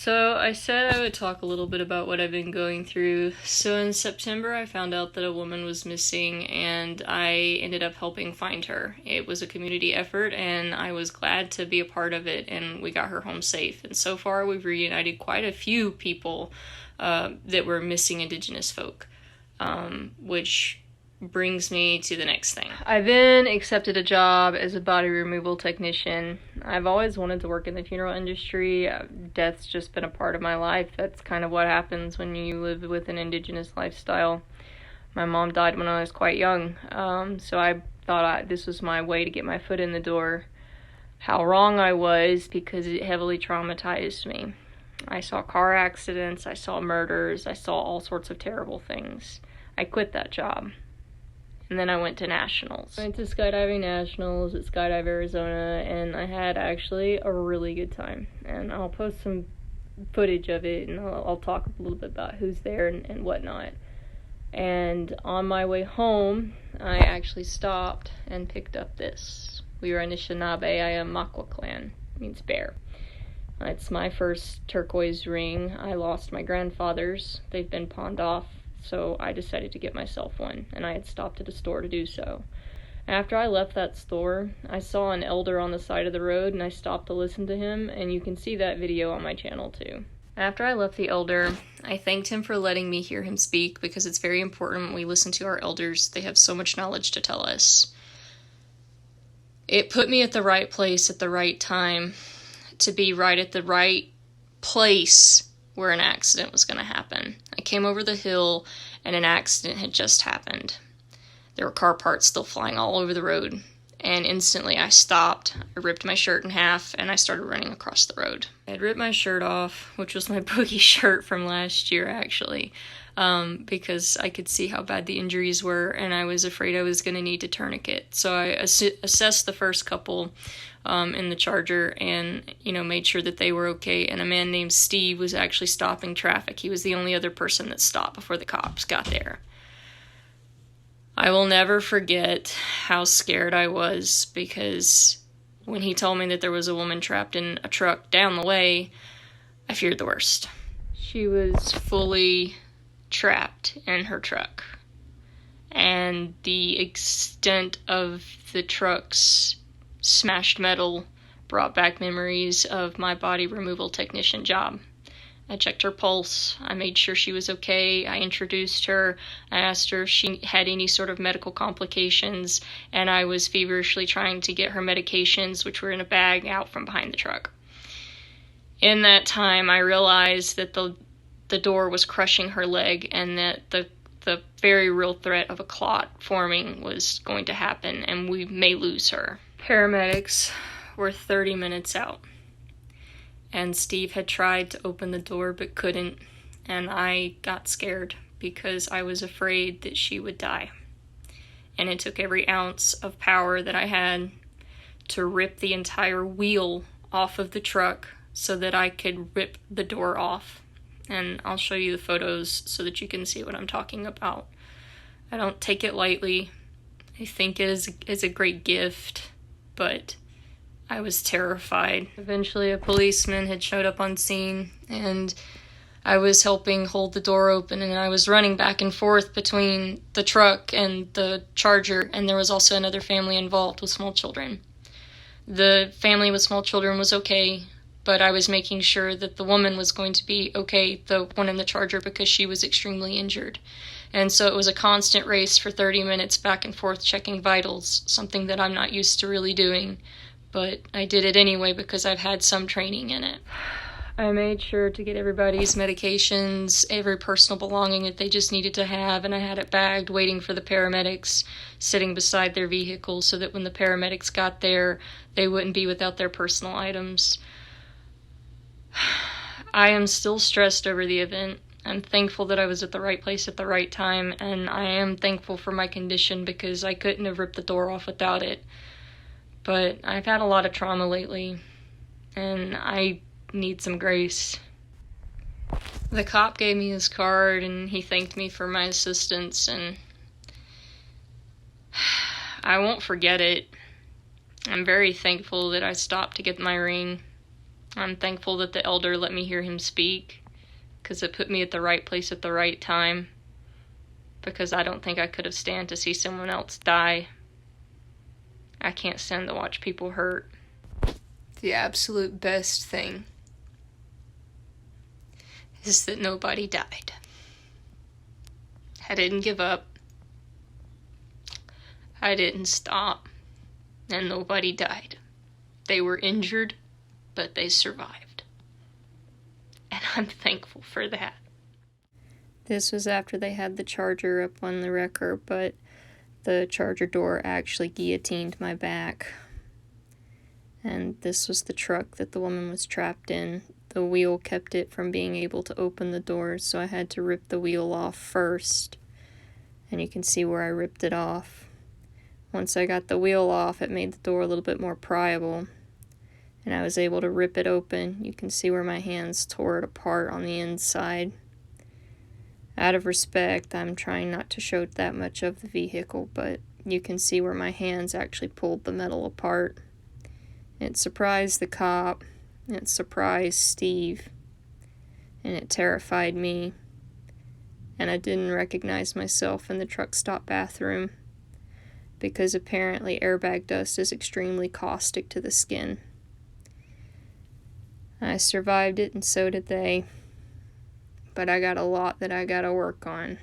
So I said I would talk a little bit about what I've been going through. So in September, I found out that a woman was missing, and I ended up helping find her. It was a community effort, and I was glad to be a part of it, and we got her home safe. And so far, we've reunited quite a few people that were missing Indigenous folk, which brings me to the next thing. I then accepted a job as a body removal technician. I've always wanted to work in the funeral industry. Death's just been a part of my life. That's kind of what happens when you live with an Indigenous lifestyle. My mom died when I was quite young, so I thought this was my way to get my foot in the door. How wrong I was, because it heavily traumatized me. I saw car accidents, I saw murders, I saw all sorts of terrible things. I quit that job. And then I went to nationals. I went to skydiving nationals at Skydive Arizona, and I had actually a really good time. And I'll post some footage of it, and I'll talk a little bit about who's there and whatnot. And on my way home, I actually stopped and picked up this. We were in the Anishinaabe clan. It means bear. It's my first turquoise ring. I lost my grandfather's. They've been pawned off. So I decided to get myself one, and I had stopped at a store to do so. After I left that store, I saw an elder on the side of the road, and I stopped to listen to him, and you can see that video on my channel too. After I left the elder, I thanked him for letting me hear him speak, because it's very important we listen to our elders. They have so much knowledge to tell us. It put me at the right place at the right time, to be right at the right place where an accident was going to happen. I came over the hill, and an accident had just happened. There were car parts still flying all over the road, and instantly I stopped. I ripped my shirt in half, and I started running across the road. I had ripped my shirt off, which was my boogie shirt from last year, actually, because I could see how bad the injuries were, and I was afraid I was going to need a tourniquet. So I assessed the first couple in the Charger, and made sure that they were okay. And a man named Steve was actually stopping traffic. He was the only other person that stopped before the cops got there. I will never forget how scared I was, because when he told me that there was a woman trapped in a truck down the way, I feared the worst. She was fully trapped in her truck, and the extent of the truck's smashed metal brought back memories of my body removal technician job. I checked her pulse. I made sure she was okay. I introduced her. I asked her if she had any sort of medical complications, and I was feverishly trying to get her medications, which were in a bag, out from behind the truck. In that time, I realized that the door was crushing her leg, and that the very real threat of a clot forming was going to happen, and we may lose her. Paramedics were 30 minutes out, and Steve had tried to open the door but couldn't, and I got scared because I was afraid that she would die. And it took every ounce of power that I had to rip the entire wheel off of the truck so that I could rip the door off. And I'll show you the photos so that you can see what I'm talking about. I don't take it lightly. I think it is a great gift, but I was terrified. Eventually a policeman had showed up on scene, and I was helping hold the door open, and I was running back and forth between the truck and the Charger, and there was also another family involved with small children. The family with small children was okay, but I was making sure that the woman was going to be okay, the one in the Charger, because she was extremely injured. And so it was a constant race for 30 minutes back and forth checking vitals, something that I'm not used to really doing. But I did it anyway because I've had some training in it. I made sure to get everybody's medications, every personal belonging that they just needed to have, and I had it bagged waiting for the paramedics, sitting beside their vehicle so that when the paramedics got there, they wouldn't be without their personal items. I am still stressed over the event. I'm thankful that I was at the right place at the right time, and I am thankful for my condition because I couldn't have ripped the door off without it. But I've had a lot of trauma lately, and I need some grace. The cop gave me his card, and he thanked me for my assistance, and I won't forget it. I'm very thankful that I stopped to get my ring. I'm thankful that the elder let me hear him speak, because it put me at the right place at the right time, because I don't think I could have stand to see someone else die. I can't stand to watch people hurt. The absolute best thing is that nobody died. I didn't give up. I didn't stop. And nobody died. They were injured, but they survived. And I'm thankful for that. This was after they had the charger up on the wrecker, but the charger door actually guillotined my back. And this was the truck that the woman was trapped in. The wheel kept it from being able to open the door, so I had to rip the wheel off first. And you can see where I ripped it off. Once I got the wheel off, it made the door a little bit more pliable, and I was able to rip it open. You can see where my hands tore it apart on the inside. Out of respect, I'm trying not to show that much of the vehicle, but you can see where my hands actually pulled the metal apart. It surprised the cop, it surprised Steve, and it terrified me. And I didn't recognize myself in the truck stop bathroom, because apparently airbag dust is extremely caustic to the skin. I survived it, and so did they. But I got a lot that I gotta work on.